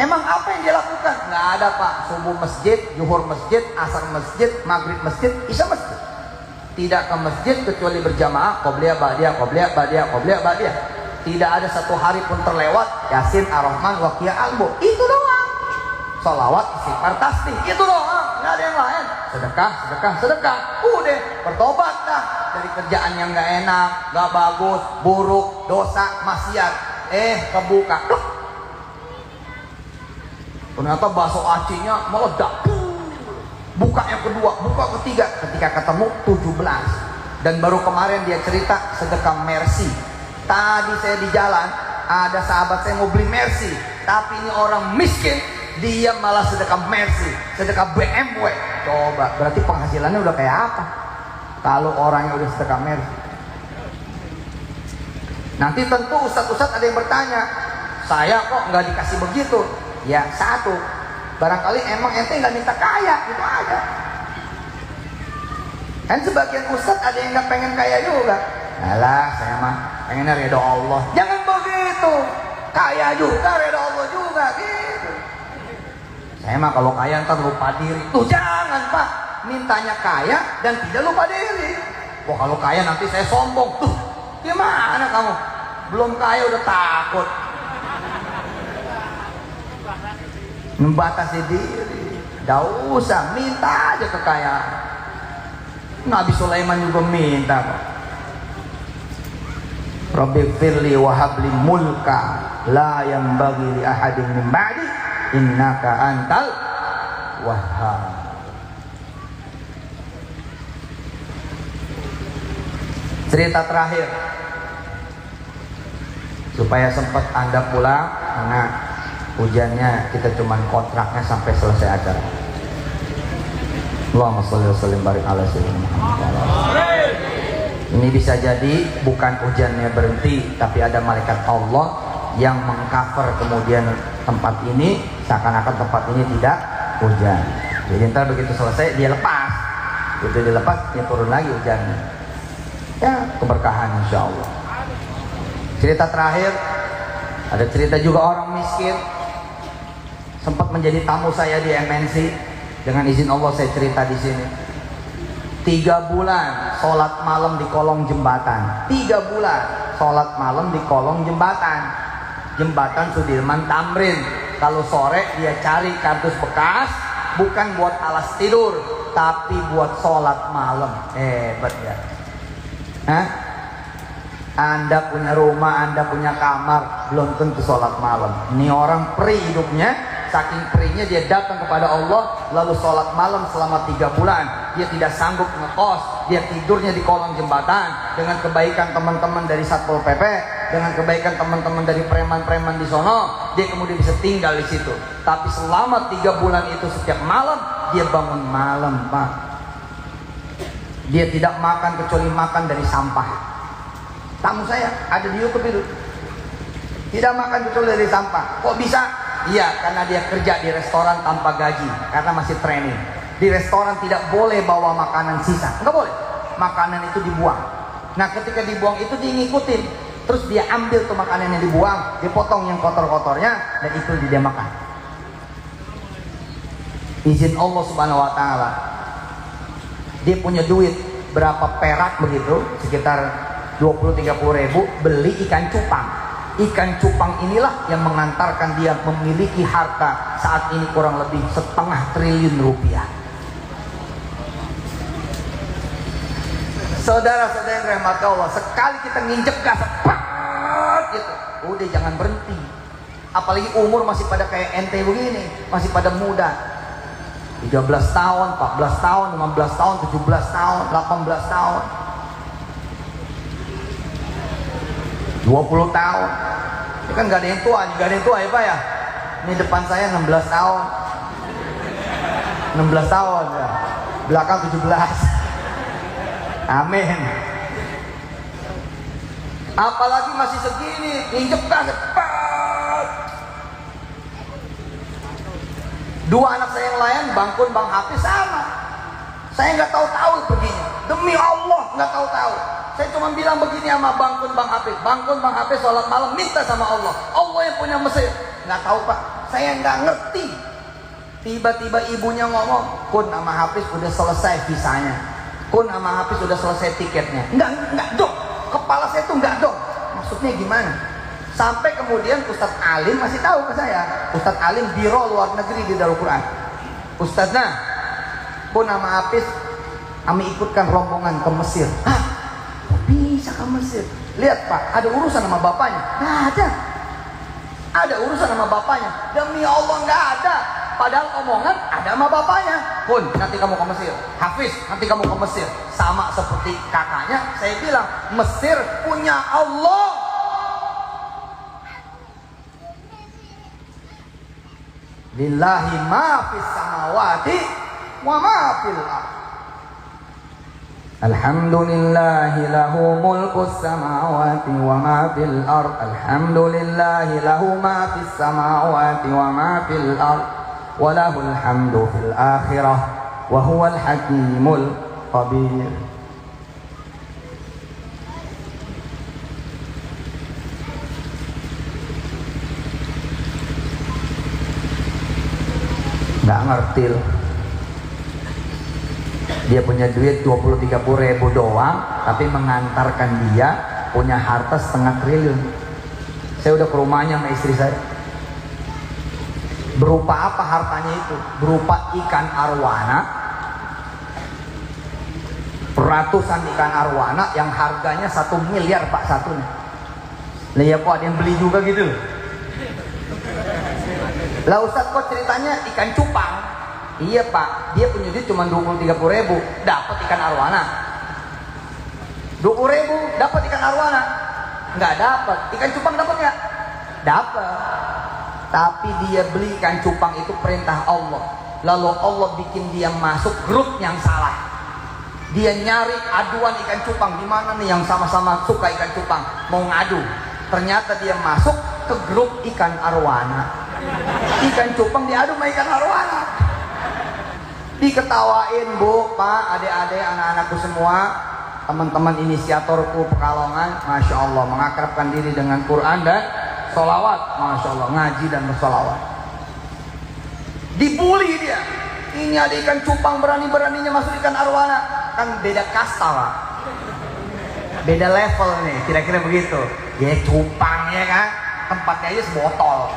Emang apa yang dia lakukan? Nggak ada Pak. Subuh masjid, zuhur masjid, asar masjid, maghrib masjid, isya masjid. Tidak ke masjid kecuali berjamaah, qobliyah, ba'diyah, qobliyah, ba'diyah, qobliyah, ba'diyah. Tidak ada satu hari pun terlewat Yasin, Ar-Rahman, Waqiyah, Al-Bu. Itu doang. Sholawat, istighfar, tasbih, itu doang. Nggak ada yang lain. Sedekah, sedekah, sedekah. Udah, bertobat dah dari kerjaan yang nggak enak, nggak bagus, buruk, dosa, maksiat. Kebuka. Ternyata bakso acinya meledak. Buka yang kedua, buka ketiga, ketika ketemu 17. Dan baru kemarin dia cerita sedekah Mercy. Tadi saya di jalan, ada sahabat saya mau beli Mercy, tapi ini orang miskin, dia malah sedekah Mercy, sedekah BMW. Coba, berarti penghasilannya udah kayak apa kalau orangnya udah sedekah Mercy? Nanti tentu ustadz-ustadz ada yang bertanya, saya kok nggak dikasih begitu? Ya satu, barangkali emang ente nggak minta kaya, gitu aja. Kan sebagian ustadz ada yang nggak pengen kaya juga. Alah, saya mah pengennya ridho Allah. Jangan begitu, kaya juga ridho Allah juga gitu. Saya mah kalau kaya ntar lupa diri. Tuh jangan Pak, mintanya kaya dan tidak lupa diri. Wah kalau kaya nanti saya sombong. Tuh gimana kamu? Belum kaya udah takut. Membatasi diri. Gak usah, minta aja kekayaan. Nabi Sulaiman juga minta kok. Rabbi firli wa habli mulka la yanbaghi li ahadin min ba'di innaka antal wahhab. Cerita terakhir supaya sempat Anda pulang, karena hujannya kita cuman kontraknya sampai selesai acara. Allahumma sholli wa sallim barik ala sayyidina Muhammad. Ini bisa jadi bukan hujannya berhenti, tapi ada malaikat Allah yang mengcover kemudian tempat ini, seakan-akan tempat ini tidak hujan. Jadi ntar begitu selesai dia lepas. Itu dilepas, ya turun lagi hujannya. Ya, keberkahan insya Allah. Cerita terakhir, ada cerita juga orang miskin sempat menjadi tamu saya di MNC. Dengan izin Allah saya cerita di sini. 3 bulan sholat malam di kolong jembatan. 3 bulan sholat malam di kolong jembatan. Jembatan Sudirman Tamrin. Kalau sore dia cari kardus bekas, bukan buat alas tidur, tapi buat sholat malam. Hebat ya. Hah? Anda punya rumah, Anda punya kamar, belum tentu sholat malam. Ini orang pri hidupnya, saking prinya dia datang kepada Allah, lalu sholat malam selama 3 bulan. Dia tidak sanggup ngekos, dia tidurnya di kolong jembatan. Dengan kebaikan teman-teman dari Satpol PP, dengan kebaikan teman-teman dari preman-preman di sono, dia kemudian bisa tinggal di situ. Tapi selama 3 bulan itu setiap malam dia bangun malam, Pak. Dia tidak makan kecuali makan dari sampah. Tamu saya ada di YouTube itu, tidak makan kecuali dari sampah. Kok bisa? Iya, karena dia kerja di restoran tanpa gaji, karena masih training. Di restoran tidak boleh bawa makanan sisa, nggak boleh. Makanan itu dibuang. Nah, ketika dibuang itu dia ngikutin, terus dia ambil tuh makanan yang dibuang, dia potong yang kotor-kotornya, dan itu dia makan. Izin Allah Subhanahu Wa Taala. Dia punya duit berapa perak begitu, sekitar 20-30 ribu, beli ikan cupang. Ikan cupang inilah yang mengantarkan dia memiliki harta saat ini kurang lebih 1,5 triliun rupiah. Saudara-saudara yang rahmat Allah, sekali kita nginjek gas, gitu, udah jangan berhenti. Apalagi umur masih pada kayak ente begini, masih pada muda. 13 tahun, 14 tahun, 15 tahun, 17 tahun, 18 tahun, 20 tahun. Ini kan gak ada yang tua, gak ada yang tua ya Pak ya. Ini depan saya 16 tahun, 16 tahun ya. Belakang 17. Amin. Apalagi masih segini, injek banget. Dua anak saya yang lain, Bang Kun, Bang Hafiz sama. Saya nggak tahu-tahu begini. Demi Allah nggak tahu-tahu. Saya cuma bilang begini sama Bang Kun, Bang Hafiz. Bang Kun, Bang Hafiz sholat malam minta sama Allah. Allah yang punya Mesir. Nggak tahu Pak. Saya nggak ngerti. Tiba-tiba ibunya ngomong, Kun sama Hafiz udah selesai visanya. Kun sama Hafiz udah selesai tiketnya. Nggak dong. Kepala saya tuh nggak dong. Maksudnya gimana? Sampai kemudian Ustadz Alim masih tahu ke saya. Ustadz Alim biro luar negeri di Darul Quran. Ustadznya, Kun sama Hafiz kami ikutkan rombongan ke Mesir. Hah? Kok bisa ke Mesir? Lihat Pak, ada urusan sama bapaknya? Nggak ada. Ada urusan sama bapaknya? Demi Allah nggak ada. Padahal omongan ada sama bapaknya. Kun, nanti kamu ke Mesir. Hafiz, nanti kamu ke Mesir. Sama seperti kakaknya, saya bilang Mesir punya Allah. Lillahi ma fis samawati wa ma fil ardh. Alhamdulillahi lahu mulkus samawati wa ma fil ardh. Alhamdulillahi lahu ma fis samawati wa ma fil ardh. Wa lahul hamdu fil akhirah wa huwal hakimul khabir. Nggak ngerti loh. Dia punya duit 20-30 ribu doang, tapi mengantarkan dia punya harta 1,5 triliun. Saya udah ke rumahnya sama istri saya. Berupa apa hartanya itu? Berupa ikan arwana, ratusan ikan arwana yang harganya 1 miliar Pak satunya. Lah ya kok ada yang beli juga gitu. Lah Ustadz kok ceritanya ikan cupang? Iya Pak, dia punya duit cuma 20-30 ribu, dapat ikan arwana. 20 ribu dapat ikan arwana? Nggak dapat. Ikan cupang dapat nggak? Dapat. Tapi dia beli ikan cupang itu perintah Allah. Lalu Allah bikin dia masuk grup yang salah. Dia nyari aduan ikan cupang, di mana nih yang sama-sama suka ikan cupang, mau ngadu. Ternyata dia masuk ke grup ikan arwana. Ikan cupang diadu sama ikan arwana. Diketawain Bu, Pak, adik-adik, anak-anakku semua, teman-teman inisiatorku Pekalongan, Masya Allah, mengakrabkan diri dengan Quran dan sholawat, Masya Allah, ngaji dan bersolawat. Dibully dia, ini ada ikan cupang berani-beraninya masuk ikan arwana. Kan beda kasta Pak, beda level nih, kira-kira begitu. Ya cupang ya kan, tempatnya aja sebotol.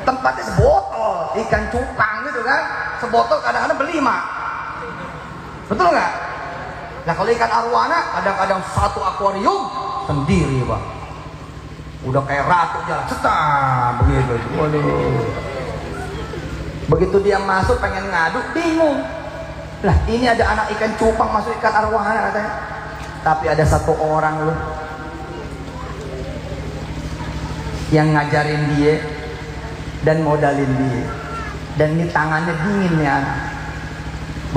Tempatnya sebotol, ikan cupang gitu kan, sebotol kadang-kadang berlima, betul nggak? Nah kalau ikan arwana kadang-kadang satu akuarium sendiri Pak, udah kayak ratu jalan, cetam begitu. Waduh, begitu dia masuk pengen ngadu, bingung. Lah ini ada anak ikan cupang masuk ikan arwana katanya, tapi ada satu orang loh yang ngajarin dia dan modalin dia, dan ini tangannya dingin nih anak.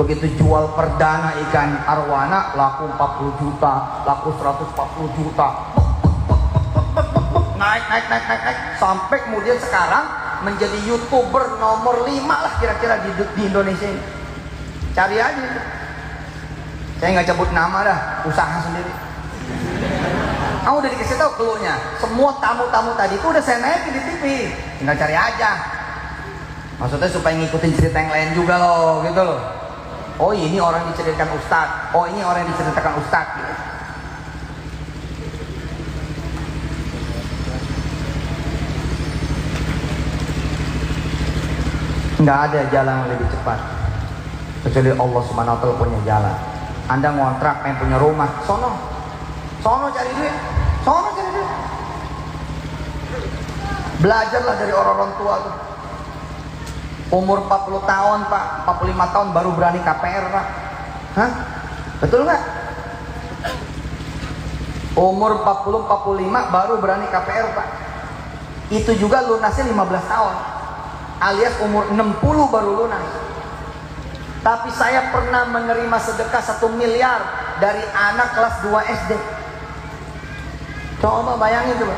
Begitu jual perdana ikan arwana laku 40 juta, laku 140 juta, naik sampai kemudian sekarang menjadi YouTuber nomor 5 lah kira-kira di Indonesia ini. Cari aja, saya nggak cabut nama dah, usaha sendiri. Kamu udah dikasih tahu keluarnya, semua tamu-tamu tadi itu udah saya naikin di TV, tinggal cari aja. Maksudnya supaya ngikutin cerita yang lain juga loh, gitu loh. Oh ini orang diceritakan Ustadz, oh ini orang yang diceritakan Ustadz gitu. Nggak ada jalan yang lebih cepat kecuali Allah Subhanahu wa Ta'ala punya jalan. Anda ngontrak, pengen punya rumah, sono cari duit, belajarlah dari orang-orang tua tuh. Umur 40 tahun Pak, 45 tahun baru berani KPR Pak. Hah? Betul nggak? Umur 40-45 baru berani KPR Pak. Itu juga lunasnya 15 tahun, alias umur 60 baru lunas. Tapi saya pernah menerima sedekah 1 miliar dari anak kelas 2 SD. Coba bayangin tuh,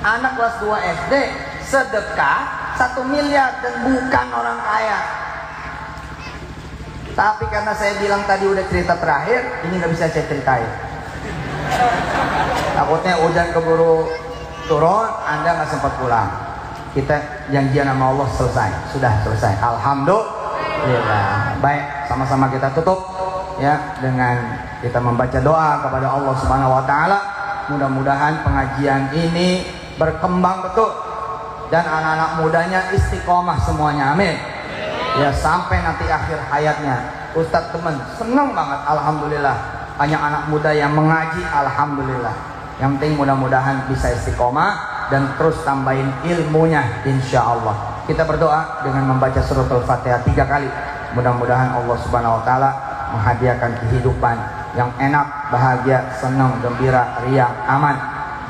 anak kelas 2 SD sedekah 1 miliar dan bukan orang kaya. Tapi karena saya bilang tadi udah cerita terakhir, ini nggak bisa saya ceritain. Takutnya hujan keburu turun, Anda nggak sempat pulang. Kita janjian sama Allah sudah selesai. Alhamdulillah. Baik, sama-sama kita tutup ya dengan kita membaca doa kepada Allah Subhanahu wa Ta'ala. Mudah-mudahan pengajian ini berkembang betul dan anak-anak mudanya istiqomah semuanya, amin ya, sampai nanti akhir hayatnya. Ustadz teman senang banget, alhamdulillah banyak anak muda yang mengaji, alhamdulillah. Yang penting mudah-mudahan bisa istiqomah dan terus tambahin ilmunya, insya Allah. Kita berdoa dengan membaca suratul Fatihah 3 kali. Mudah-mudahan Allah Subhanahu wa Ta'ala menghadiahkan kehidupan yang enak, bahagia, senang, gembira, riang, aman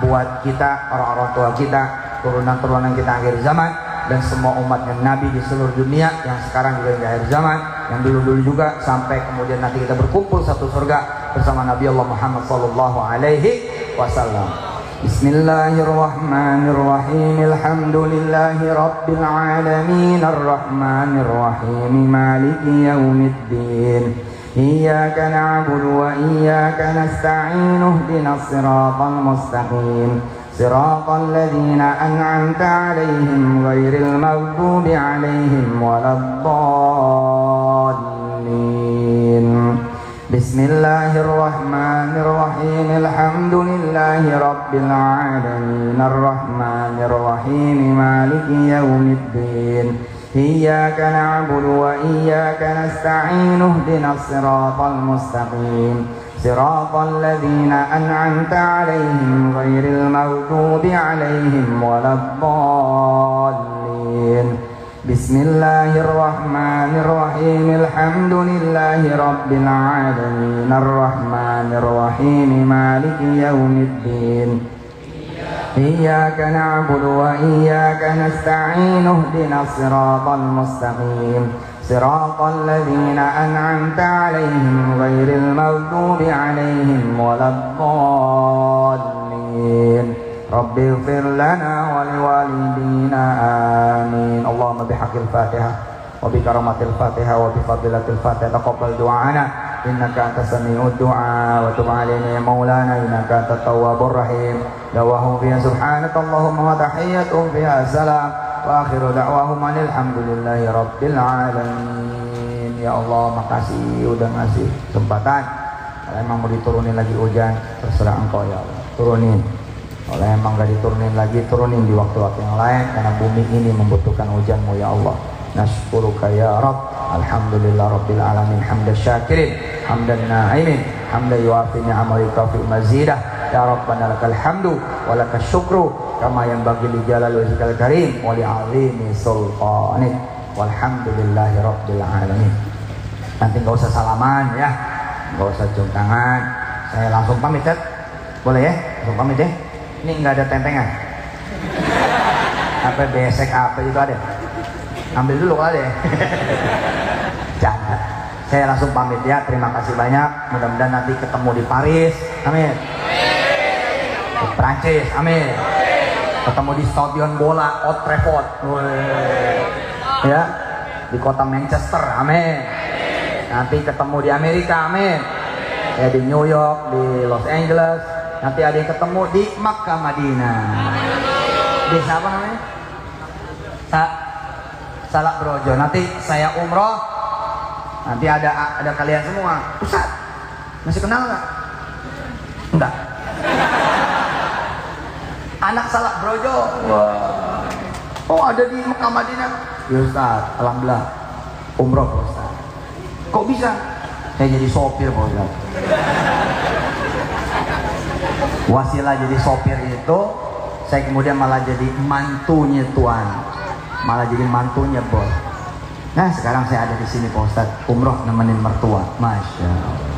buat kita, orang-orang tua kita, turunan-turunan kita akhir zaman, dan semua umatnya Nabi di seluruh dunia yang sekarang juga di akhir zaman, yang dulu-dulu juga, sampai kemudian nanti kita berkumpul satu surga bersama Nabi Allah Muhammad sallallahu alaihi wasallam. Bismillahirrahmanirrahim. Alhamdulillahi rabbil alamin, arrahmanirrahim, maliki yaumiddin. Iyyaka na'budu wa iyyaka nasta'in, ihdinas siratal mustaqim, siratal ladzina an'amta 'alaihim ghairil maghdubi 'alaihim waladdallin. Bismillahirrahmanirrahim. Alhamdulillahi rabbil alamin, arrahmanirrahim, maliki yaumiddin. Iyyaka na'budu wa iyyaka nasta'in, ihdinas siratal mustaqim, siratal ladzina an'amta 'alaihim ghairil maghdubi 'alaihim waladdallin. Bismillahirrahmanirrahim. Alhamdulillahi rabbil alamin, arrahmanirrahim, maliki yaumiddin. Iyyaka na'budu wa iyyaka nasta'in, ihdinas siratal mustaqim, siratal ladzina an'amta 'alaihim ghairil maghdubi 'alaihim waladdallin. Rabbighfir lana wa liwalidina, amin. Allahumma bihaqqil Fatihah. وبكرامة الفاتحة وبفضيلة الفاتحة تقبل دعاءنا إنك أنت سميع الدعاء وتب علينا يا مولانا إنك أنت التواب الرحيم دعواهم فيها سبحانك اللهم وتحيتهم فيها السلام وآخر دعواهم أن الحمد لله رب العالمين. Ya Allah, makasih udah ngasih kesempatan. Kalau emang mau diturunin lagi hujan, terserah Engkau ya Allah, turunin. Kalau emang gak diturunin lagi, turunin di waktu-waktu yang lain, karena bumi ini membutuhkan hujan-Mu ya Allah. Nashkuruka ya Rabb, alhamdulillah rabbil alamin, hamdan syakirin, hamdan na'imin, hamdan yuafi ni'amalika fi mazidah. Ya Rabbana lakal hamdu wa lakal syukru kama yanbaghi li jalali wajhikal karim wa li 'azimi sultanik, walhamdulillahi rabbil alamin. Nanti nggak usah salaman ya, nggak usah cium tangan, saya langsung pamit ya, boleh ya, langsung pamit ya. Ini nggak ada tentengan, apa besek apa itu ada, ambil dulu kalau ada ya. Jangan, saya langsung pamit ya, terima kasih banyak, mudah-mudahan nanti ketemu di Paris, amin, di Prancis, amin, ketemu di stadion bola Old Trafford, ya, di kota Manchester, amin. Nanti ketemu di Amerika, amin. Ya di New York, di Los Angeles. Nanti ada yang ketemu di Makkah, Madinah. Di siapa namanya? Salak Brojo. Nanti saya umroh. Nanti ada kalian semua. Ustaz, masih kenal nggak? Enggak. Anak Salak Brojo. Wah. Oh ada di Makkah, Madinah. Ya Ustaz, alhamdulillah. Umroh Ustaz. Kok bisa? Saya jadi sopir Pak Ustaz. Wasilah jadi sopir itu, saya kemudian malah jadi mantunya tuan, malah jadi mantunya bos. Nah sekarang saya ada di sini Pak Ustaz, umroh nemenin mertua, masya Allah.